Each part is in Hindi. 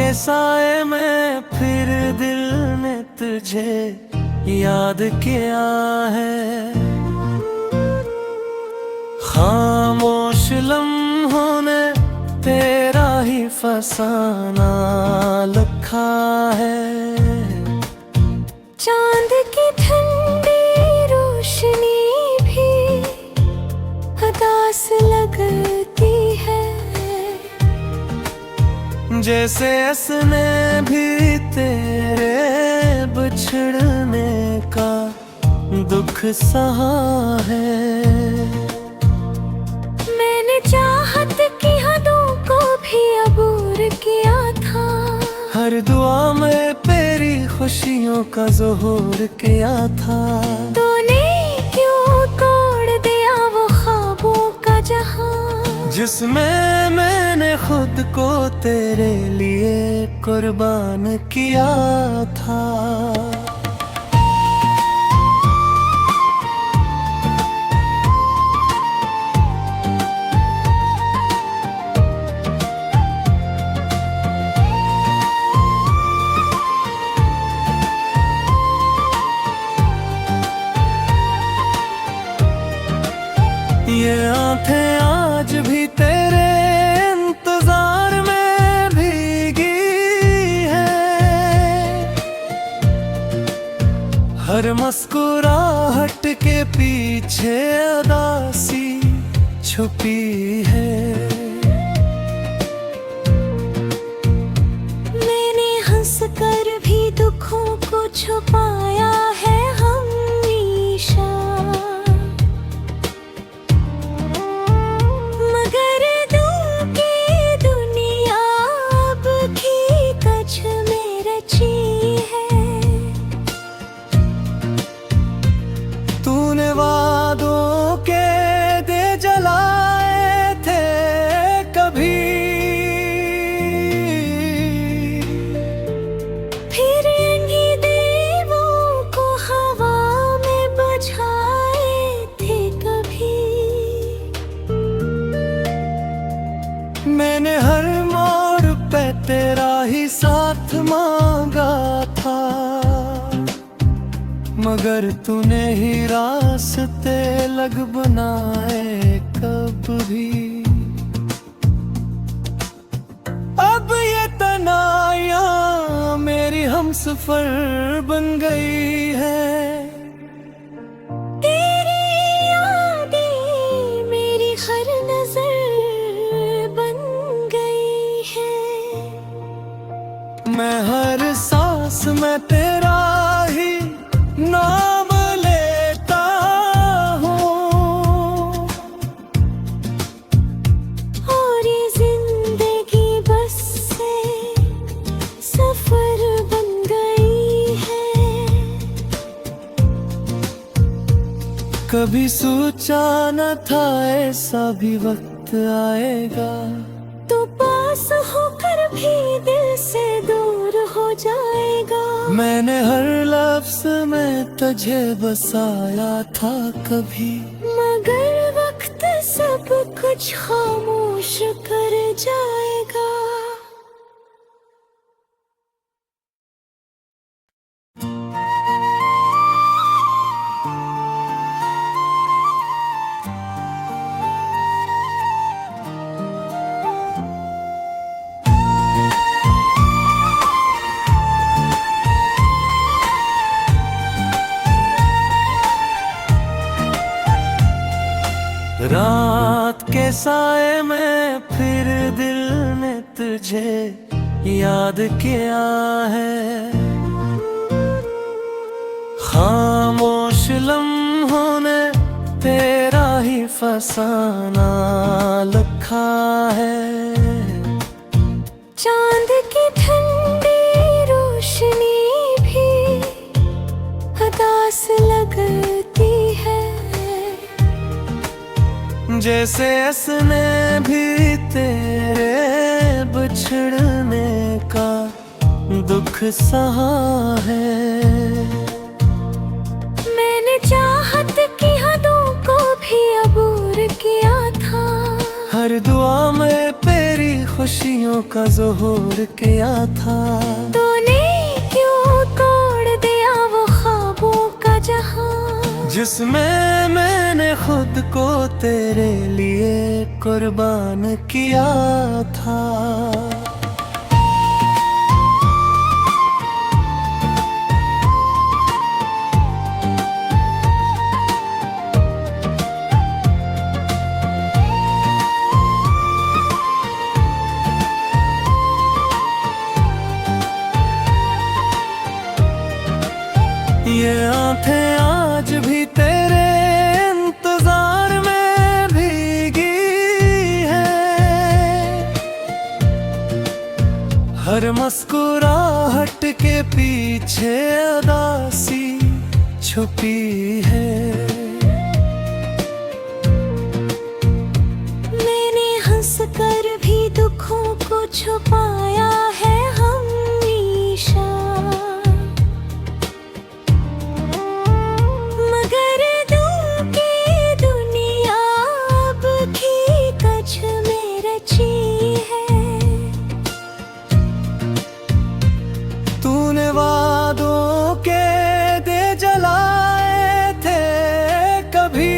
के साए में फिर दिल ने तुझे याद किया है। खामोश लम्हों ने तेरा ही फसाना लिखा है। चांद की ठंडी रोशनी भी उदास लगती है, जैसे इसने भी तेरे बिछड़ने का दुख सहा है। मैंने चाहत की हदों को भी अबूर किया था, हर दुआ में तेरी खुशियों का ज़ुहूर किया था। तूने क्यों तोड़ दिया वो ख्वाबों का जहां, जिसमें मैंने खुद को तेरे लिए कुर्बान किया था। ये आंखें आज भी तेरे इंतजार में भीगी है, हर मुस्कुराहट के पीछे उदासी छुपी है। मैंने हंसकर भी दुखों को छुपाया है हमेशा, मगर दिल की दुनिया अब की कच्छ में रची है। तूने वादों के दे जलाए थे कभी, फिर इन्हीं दीवों को हवा में बुझाए थे कभी। मैंने हर मोड़ पे तेरा ही साथ मांगा था, मगर तूने ही रास्ते लग बनाए कब भी। अब ये तन्हाइयां मेरी हमसफर बन गई है। तेरी यादें मेरी हर नजर बन गई है, मैं हर सांस में तेरा ही नाम लेता हूँ, और ये जिंदगी बस से सफर बन गई है। कभी सोचा न था ऐसा भी वक्त आएगा, तो पास होकर भी दिल से दूर हो जाएगा। मैंने हर लफ्ज में तुझे बसाया था कभी, मगर वक्त सब कुछ खामोश कर जाएगा। रात के साए में फिर दिल ने तुझे याद किया है। खामोश लम्हों ने तेरा ही फसाना लिखा है। चांद की ठंडी रोशनी भी उदास लगती है, जैसे इसने भी तेरे बिछड़ने का दुख सहा है। मैंने चाहत की हदों को भी अबूर किया था, हर दुआ में तेरी खुशी खुशियों का ज़ोहर किया था। तूने क्यों तोड़ दिया वो ख्वाबों का जहां, जिसमें मैंने खुद को तेरे लिए कुर्बान किया था। ये आंखें आज भी तेरे इंतजार में भीगी है, हर मुस्कुराहट के पीछे उदासी छुपी है। मैंने हंस कर भी दुखों को छुपाया है हमेशा, मगर दिल की दुनिया अब की कच्छ में रची है। तूने वादों के दे जलाए थे कभी,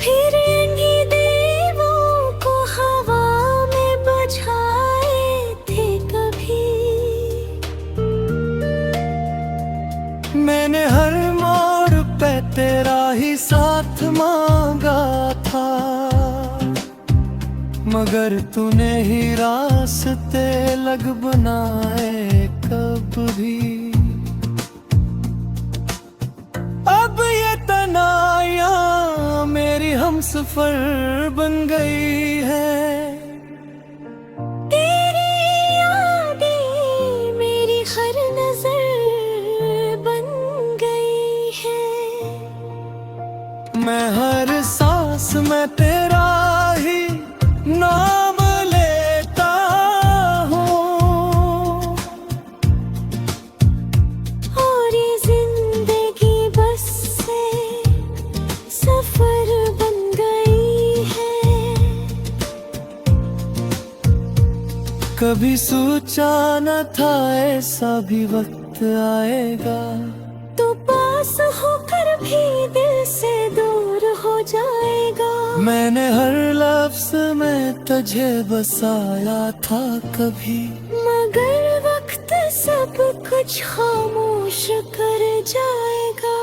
फिर इन्हीं दीवों को हवा में बुझाए थे कभी। मैंने हर मोड़ पे तेरा ही साथ मांगा था, मगर तूने ही रास्ते लग बनाए कब भी। अब ये तन्हाइयां मेरी हमसफर बन गई है। तेरी यादें मेरी हर नजर बन गई है। मैं हर सांस में तेरा ही नाम लेता हूँ, और ये जिंदगी बस से सफर बन गई है। कभी सोचा न था ऐसा भी वक्त आएगा, तो पास होकर भी दिल से दूर हो जाएगा। मैंने हर लफ्ज में तुझे बसाया था कभी, मगर वक्त सब कुछ खामोश कर जाएगा।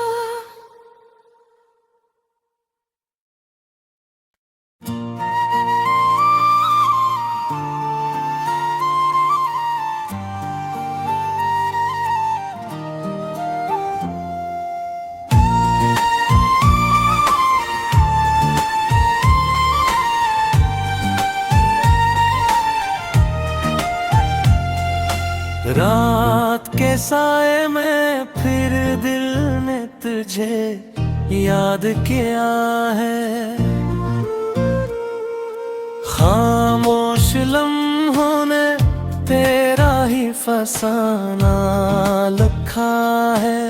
रात के साए में फिर दिल ने तुझे याद किया है। खामोश लम्हों ने तेरा ही फसाना लिखा है।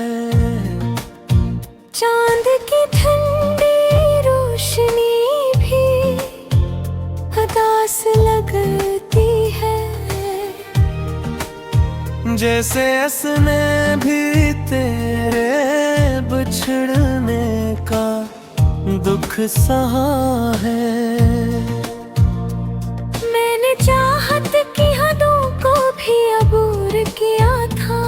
चांद की ठंडी रोशनी भी उदास लगती है, जैसे इसने भी तेरे बिछड़ने का दुख सहा है। मैंने चाहत की हदों को भी अबूर किया था,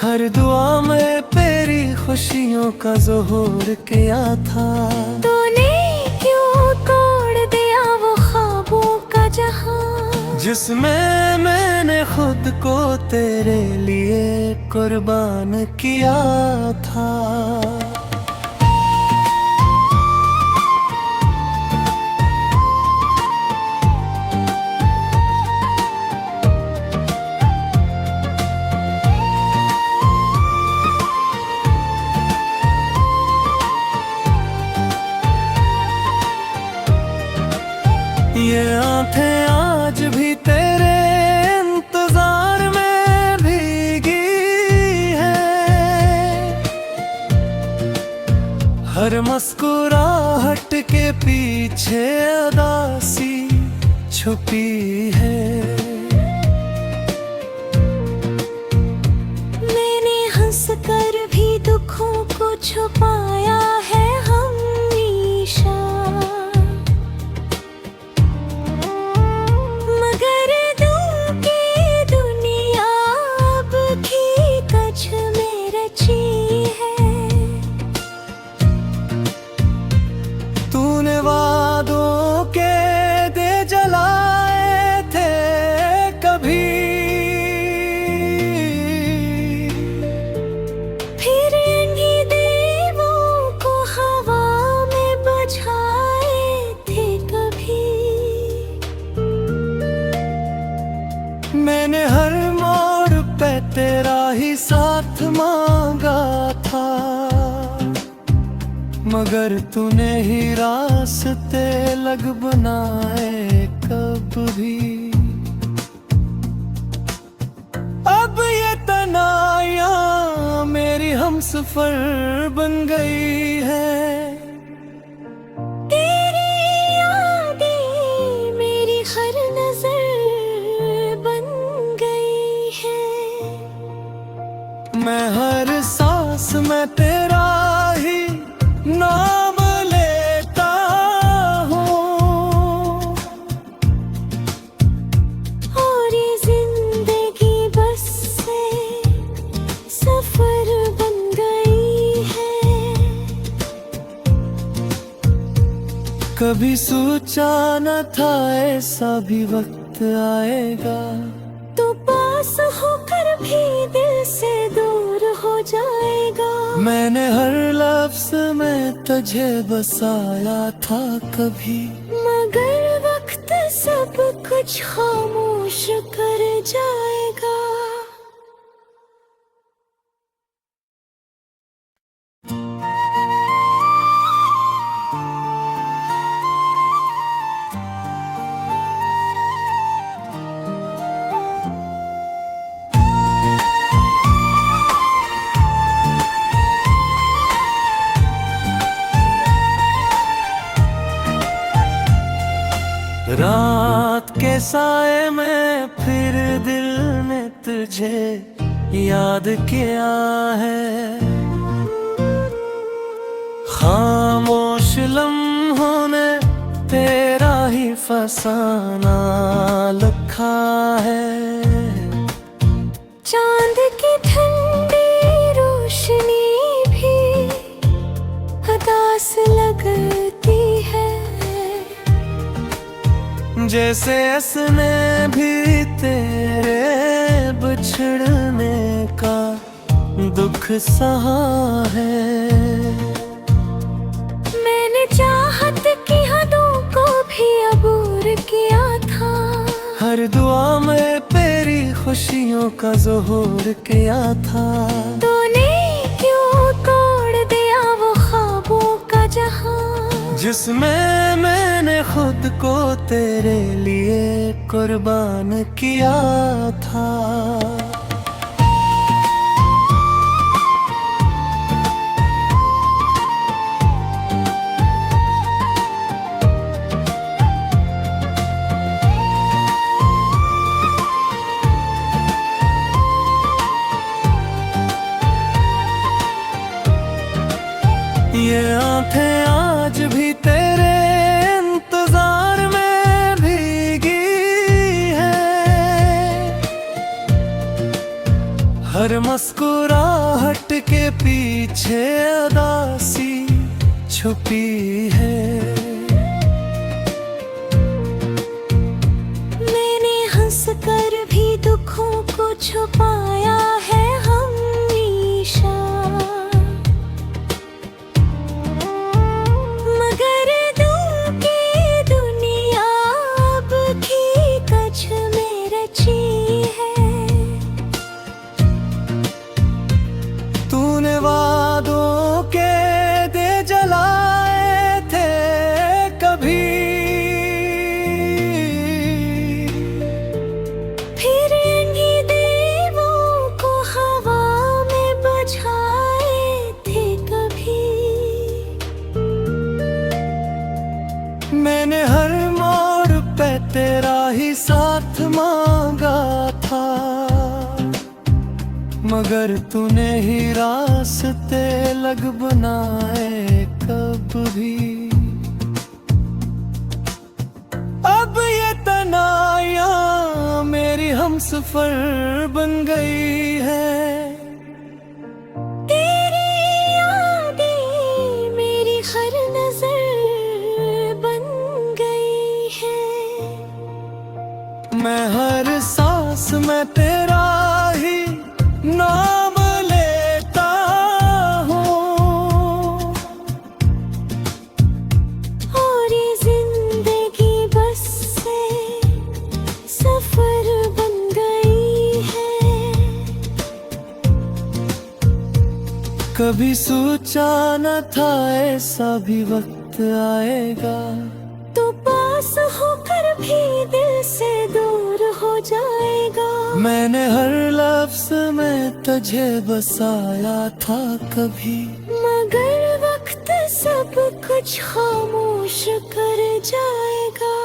हर दुआ में तेरी खुशियों का ज़ोहर किया था। तूने क्यों तोड़ दिया वो ख्वाबों का जहां, जिसमें मैंने खुद को तेरे लिए कुर्बान किया था। ये आंखें आज भी तेरे इंतजार में भीगी है, हर हर मुस्कुराहट के पीछे उदासी छुपी है। मैंने हंस कर भी दुखों को छुपाया है हमेशा, मगर दिल की दुनिया अब की कच्छ में रची है। तूने वादों के दे जलाए थे कभी, फिर इन्हीं दीवों को हवा में बुझाए थे कभी। मैंने हर मोड़ पे तेरा ही साथ मांगा था, मगर तूने ही रास्ते लग बनाए कब भी। अब ये तन्हाइयां मेरी हमसफर बन गई है। तेरी यादें मेरी हर नजर बन गई है। मैं हर सांस में तेरा ही नाम लेता हूँ, और ये जिंदगी बस से सफर बन गई है। कभी सोचा न था ऐसा भी वक्त आएगा, तो पास होकर भी दिल से दूर हो जाएगा। मैंने हर लफ्ज में तुझे बसाया था कभी, मगर वक्त सब कुछ खामोश कर जाएगा। रात के साए में फिर दिल ने तुझे याद किया है। खामोश लम्हों ने तेरा ही फसाना लिखा है। चांद की ठंडी रोशनी भी उदास लगती है, जैसे इसने भी तेरे बिछड़ने का दुख सहा है। मैंने चाहत की हदों को भी अबूर किया था, हर दुआ में तेरी खुशियों का ज़ोहर किया था। तूने क्यों तोड़ दिया वो ख्वाबों का जहां, जिसमें मैंने खुद को तेरे लिए कुर्बान किया था। ये आंखें आज भी तेरे इंतजार में भीगी है। हर मुस्कुराहट के पीछे उदासी छुपी है। मैंने हंस कर भी दुखों को छुपाया है हमेशा, मगर दिल की दुनिया अब की कच्छ में रची है। तूने वादों के दे जलाए थे कभी, फिर इन्हीं दीवों को साथ मांगा था, मगर तूने ही रास्ते लग बनाए कब भी। अब ये तन्हाइयां मेरी हमसफर बन गई है। तेरी यादें मेरी हर नजर बन गई है। मैं हर सांस में तेरा ही नाम लेता हूँ, और ये जिंदगी बस से सफर बन गई है। कभी सोचा न था ऐसा भी वक्त आएगा, तो पास होकर भी दिल से दूर हो जाएगा। मैंने हर लफ्ज में तुझे बसाया था कभी, मगर वक्त सब कुछ खामोश कर जाएगा।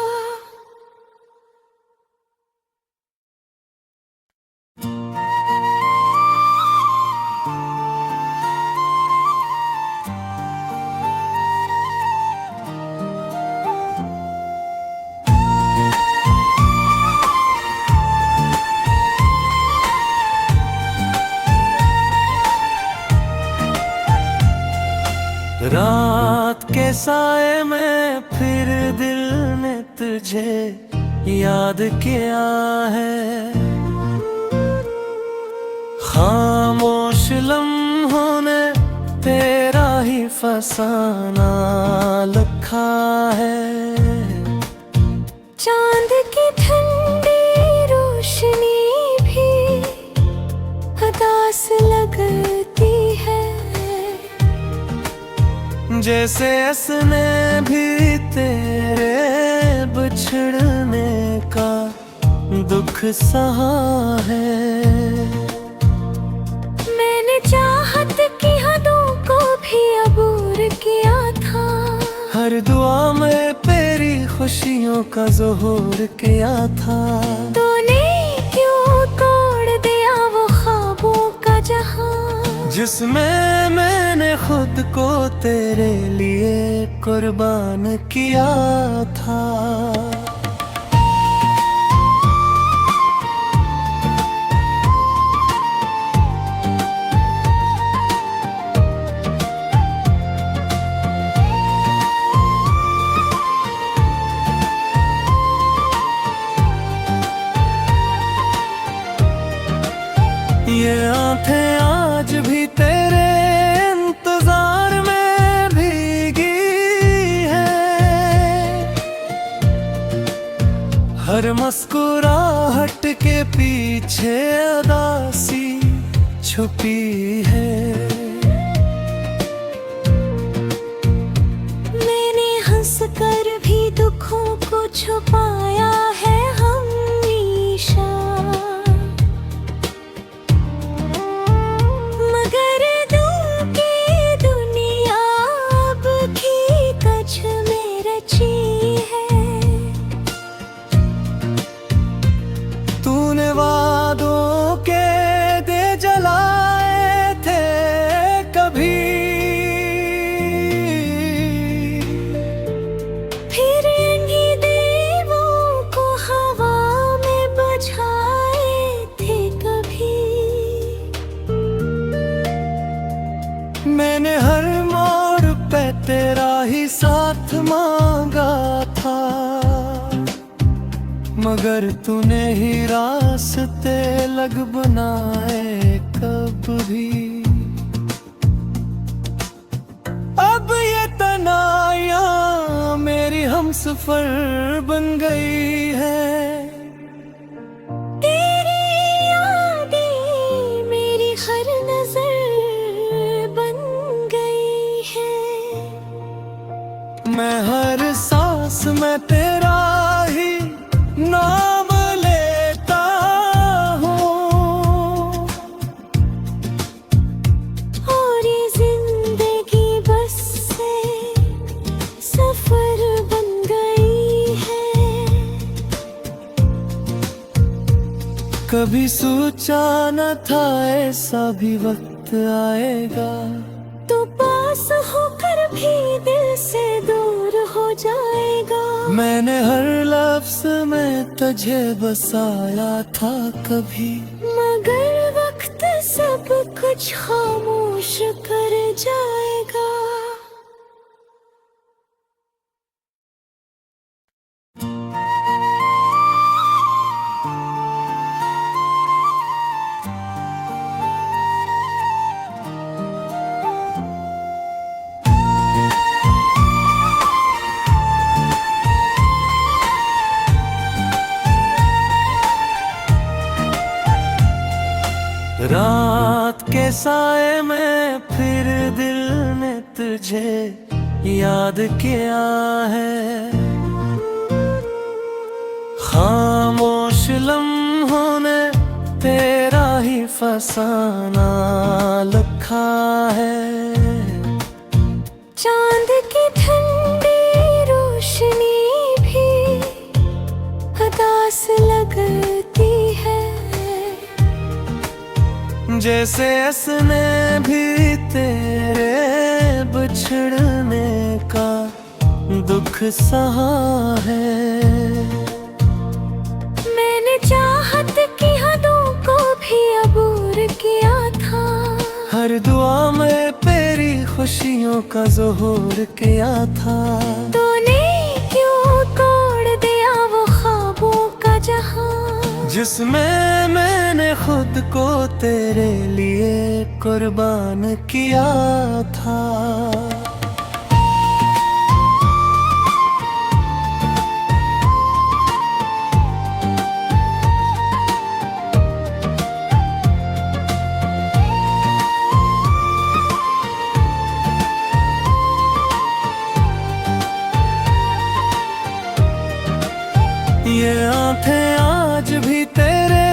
रात के साए में फिर दिल ने तुझे याद किया है। खामोश लम्हों ने तेरा ही फसाना लिखा है। चांद की ठंडी रोशनी भी उदास लगती है, जैसे इसने भी तेरे बिछड़ने का दुख सहा है। मैंने चाहत की हदों को भी अबूर किया था, हर दुआ में तेरी खुशियों का ज़ोहर किया था। तूने क्यों तोड़ दिया वो ख्वाबों का जहां, जिसमें मैंने खुद को तेरे लिए कुर्बान किया था। ये आंखें आज भी तेरे इंतजार में भीगी है, हर मुस्कुराहट के पीछे उदासी छुपी है। मैंने हंस कर भी दुखों को छुपाया है हमेशा, मगर दिल की दुनिया अब की कच्छ में रची है। तूने वादों के दे जलाए थे कभी, फिर इन्हीं दीवों को हवा में बुझाए थे कभी। मैंने हर मोड़ पे तेरा ही साथ मांगा था, मगर तूने ही रास्ते लग बनाए कब भी। अब ये तन्हाइयां मेरी हमसफर बन गई है। तेरी यादें मेरी हर नजर बन गई है। मैं हर सांस में तेरा ही नाम लेता हूँ, और ये जिंदगी बस से सफर बन गई है। कभी सोचा न था ऐसा भी वक्त आएगा, तू पास होकर भी दिल से दूर हो जाएगा। मैंने हर लफ्ज में तुझे बसाया था कभी, मगर वक्त सब कुछ खामोश कर जाएगा। रात के साए में फिर दिल ने तुझे याद किया है, खामोश लम्हों ने तेरा ही फसाना लिखा है। चांद की ठंडी रोशनी भी उदास लगती है, जैसे असने भी तेरे बिछड़ने का दुख सहा है। मैंने चाहत की हदों को भी अबूर किया था, हर दुआ में तेरी खुशियों का ज़ुहूर किया था। तूने क्यों तोड़ दिया वो ख्वाबों का जहां, जिसमें मैंने खुद को तेरे लिए कुर्बान किया था। ये आंखें आज भी तेरे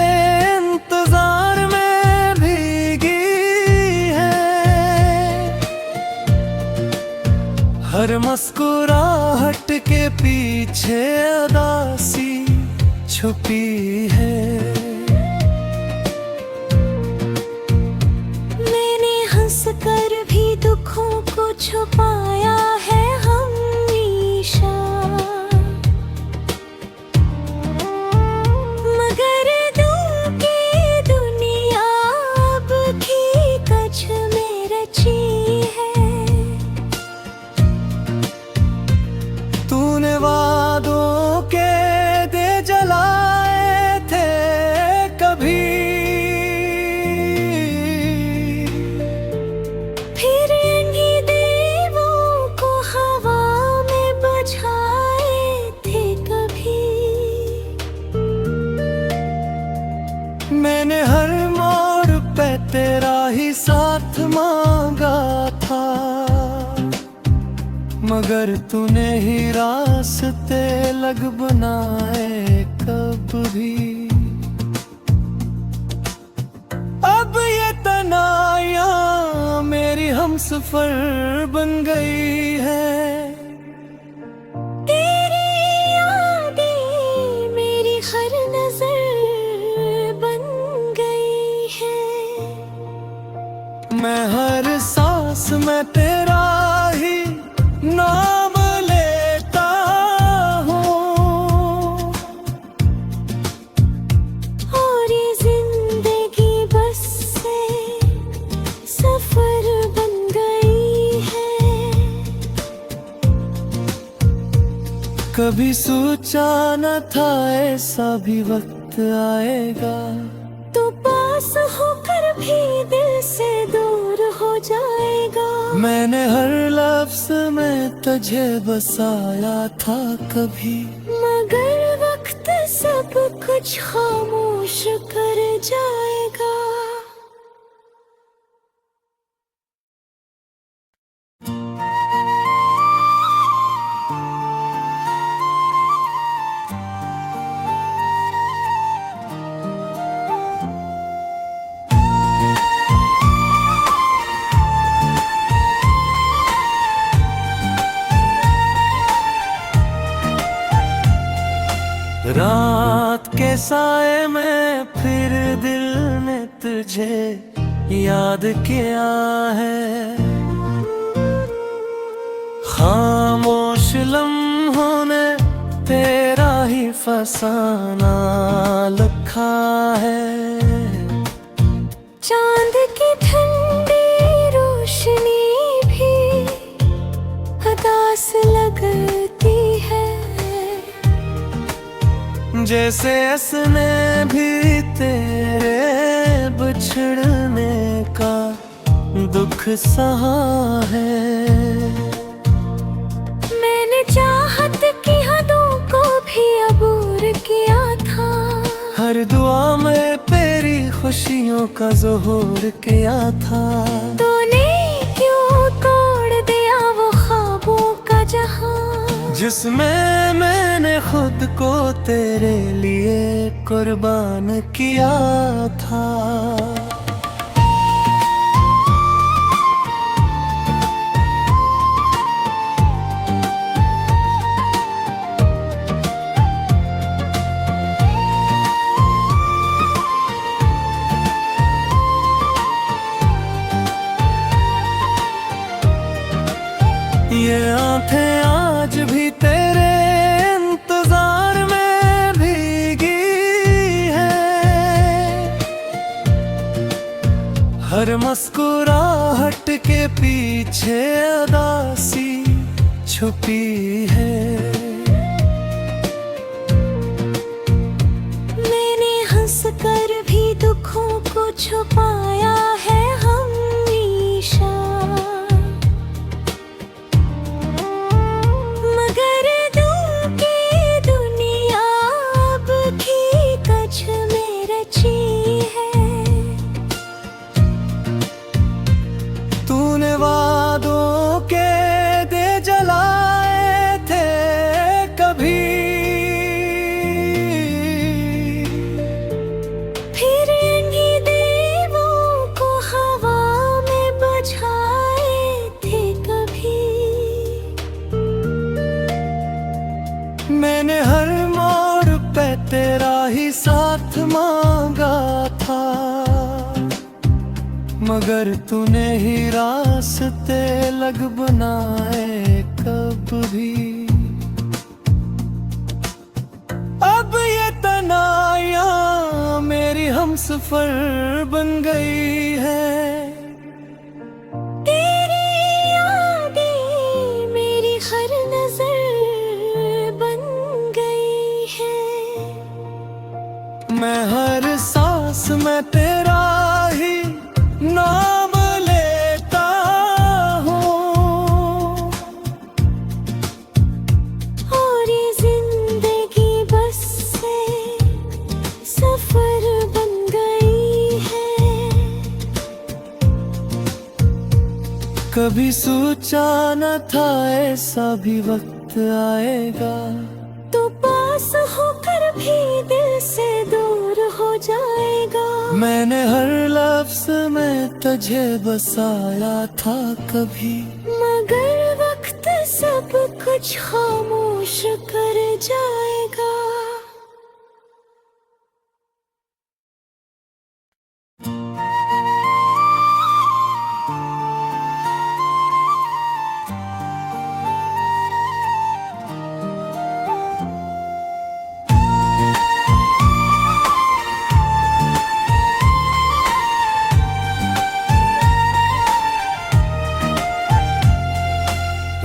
इंतजार में भीगी है, हर मुस्कुराहट के पीछे उदासी छुपी है। मैंने हंसकर भी दुखों को छुपाया है हमेशा, मगर दिल की दुनिया अब की कच्छ में रची है। तूने वादों के दे जलाए थे कभी, फिर इन्हीं दीवों को हवा में बुझाए थे कभी। मैंने हर मोड़ पे तेरा ही साथ मांगा था, मगर तूने ही रास्ते लग बनाए कब भी। अब ये तन्हाइयां मेरी हमसफर बन गई है, तेरी यादें मेरी हर नजर बन गई है। मैं हर सांस में तेरा ही नाम लेता हूँ, और ये जिंदगी बस से सफर बन गई है। कभी सोचा न था ऐसा भी वक्त आएगा, तू पास होकर भी दिल से दूर हो जाएगा। मैंने हर लफ्ज में तुझे बसाया था कभी, मगर वक्त सब कुछ खामोश कर जाएगा। रात के के साए में फिर दिल ने तुझे याद किया है। खामोश लम्हों ने तेरा ही फसाना लिखा है। चांद की ठंडी रोशनी भी उदास लगती है, जैसे इसने भी तेरे बिछड़ने का दुख सहा है। मैंने चाहत की हदों को भी अबूर किया था, हर दुआ में तेरी खुशियों का ज़ुहूर किया था। तूने क्यों तोड़ दिया वो ख्वाबों का जहां, जिसमें मैंने खुद को तेरे लिए कुर्बान किया था। ये आंखें आज भी तेरे इंतजार में भीगी है, हर मुस्कुराहट के पीछे उदासी छुपी है। मैंने हंसकर भी दुखों को छुपाया है हमेशा, मगर दिल की दुनिया अब की कच्छ में रची है। तूने वादों के दे जलाए थे कभी, फिर इन्हीं दीवों को हवा में बुझाए थे कभी। मैंने हर मोड़ पे तेरा ही साथ मांगा था, मगर तूने ही रास्ते लग बनाए कब भी। अब ये तन्हाइयां मेरी हमसफर बन गई है। तेरी यादें मेरी हर नजर बन गई है, मैं हर सांस में तेरा ही नाम लेता हूँ, और ये जिंदगी बस से सफर बन गई है। कभी सोचा न था ऐसा भी वक्त आएगा, तो पास होकर भी दिल से दूर हो जाएगा। मैंने हर लफ्ज में तुझे बसाया था कभी, मगर वक्त सब कुछ खामोश कर जाएगा।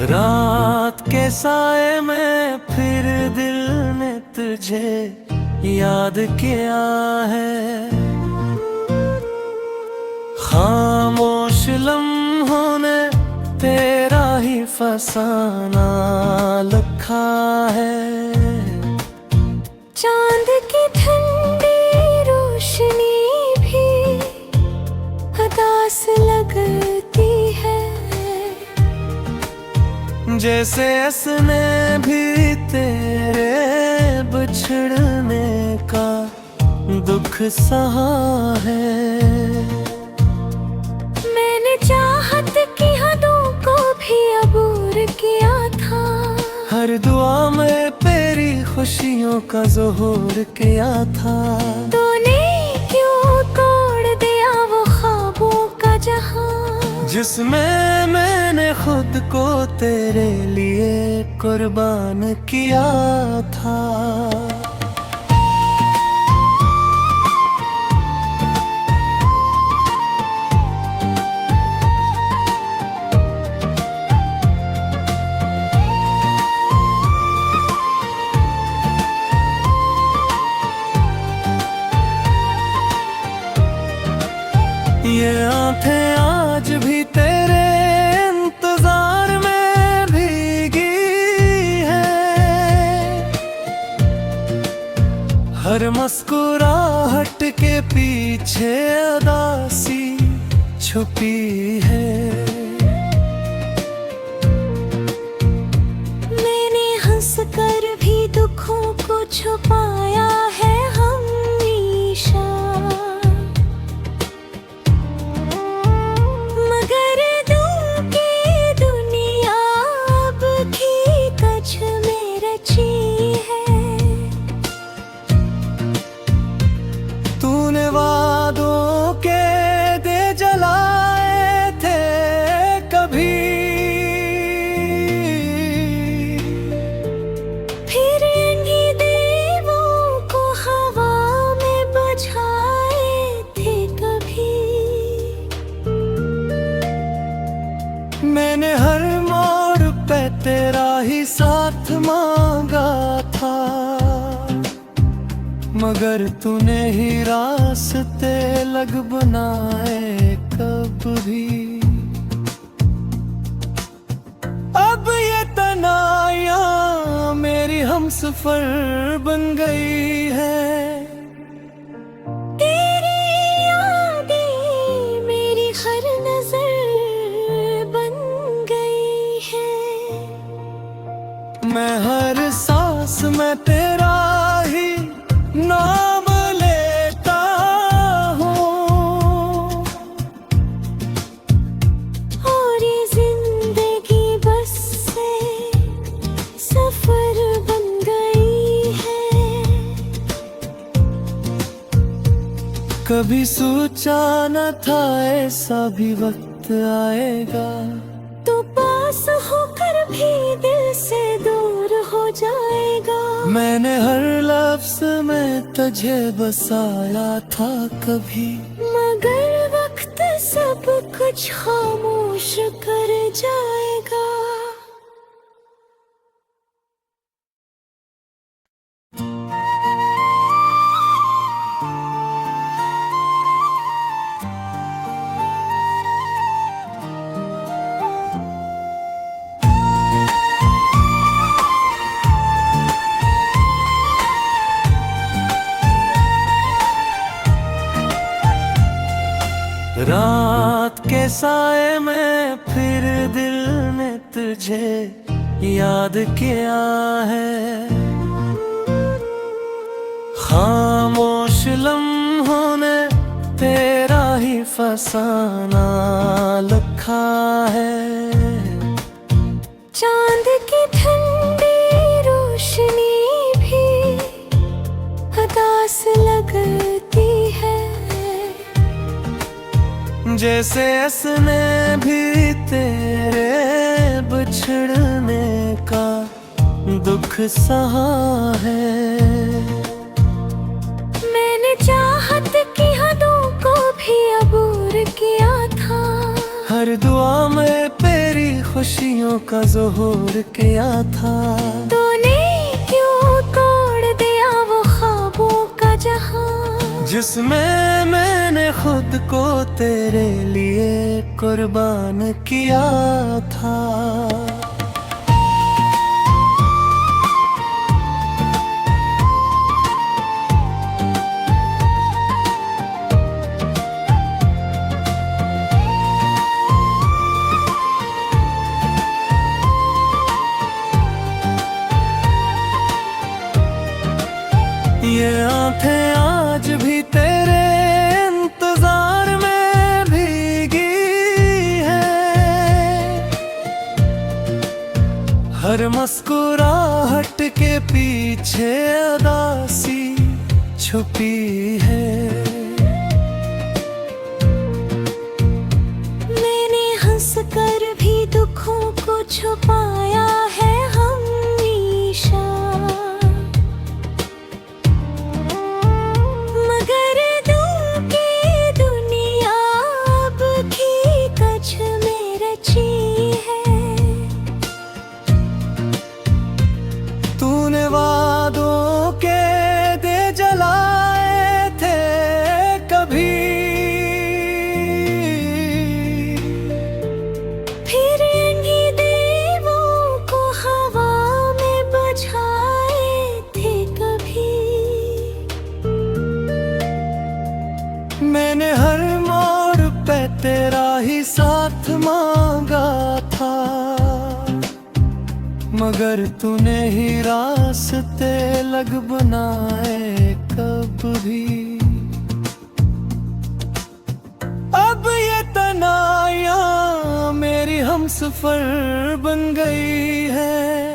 रात के साए में फिर दिल ने तुझे याद किया है। खामोश लम्हों ने तेरा ही फसाना लिखा है। चांद की ठंडी रोशनी भी उदास लगती है, जैसे इसने भी तेरे बिछड़ने का दुख सहा है। मैंने चाहत की हदों को भी अबूर किया था, हर दुआ में तेरी खुशी खुशियों का ज़ोहर किया था। तूने क्यों तोड़ दिया वो ख्वाबों का जहां, जिसमें मैंने खुद को तेरे लिए कुर्बान किया था। ये आंखें आज भी तेरे इंतजार में भीगी है, हर मुस्कुराहट के पीछे उदासी छुपी है। मैंने हंस कर भी दुखों को छुपाया है हमेशा, मगर दिल की दुनिया अब की कच्छ में रची है। तूने वादों के दे जलाए थे कभी, फिर इन्हीं दीवों को हवा में बुझाए थे कभी। मैंने हर मोड़ पे तेरा ही साथ मांगा था, मगर तूने ही रास्ते लग बनाए कब भी। अब ये तन्हाइयां मेरी हमसफर बन गई है। तेरी यादें मेरी हर नजर बन गई है। मैं हर सांस में तेरा ही नाम लेता हूँ, और ये जिंदगी बस से सफर बन गई है। कभी सोचा न था ऐसा भी वक्त आएगा, तो पास होकर भी दिल से दूर हो जाएगा। मैंने हर लफ्ज में तुझे बसाया था कभी, मगर वक्त सब कुछ खामोश कर जाएगा। रात के साए में फिर दिल ने तुझे याद किया है। खामोश लम्हों ने तेरा ही फसाना लिखा है। चांद की ठंडी रोशनी भी उदास लगती है, जैसे इसने भी तेरे बिछड़ने का दुख सहा है। मैंने चाहत की हदों को भी अबूर किया था, हर दुआ में तेरी खुशियों का ज़ोहर किया था। तूने क्यों तोड़ दिया वो ख्वाबों का जहां, जिसमें मैंने खुद को तेरे लिए कुर्बान किया था। ये आंखें आज भी तेरे इंतजार में भीगी है, हर मुस्कुराहट के पीछे उदासी छुपी है। मैंने हंस कर भी दुखों को छुपाया है हमेशा, मगर दिल की दुनिया अब की कच्छ में रची है। तूने वादों के दे जलाए थे कभी, फिर इन्हीं दीवों को हवा में बुझाए थे कभी। मैंने हर मोड़ पे तेरा ही साथ मांगा था, मगर तूने ही रास्ते लग बनाए कब भी। अब ये तन्हाइयाँ मेरी हमसफर बन गई है।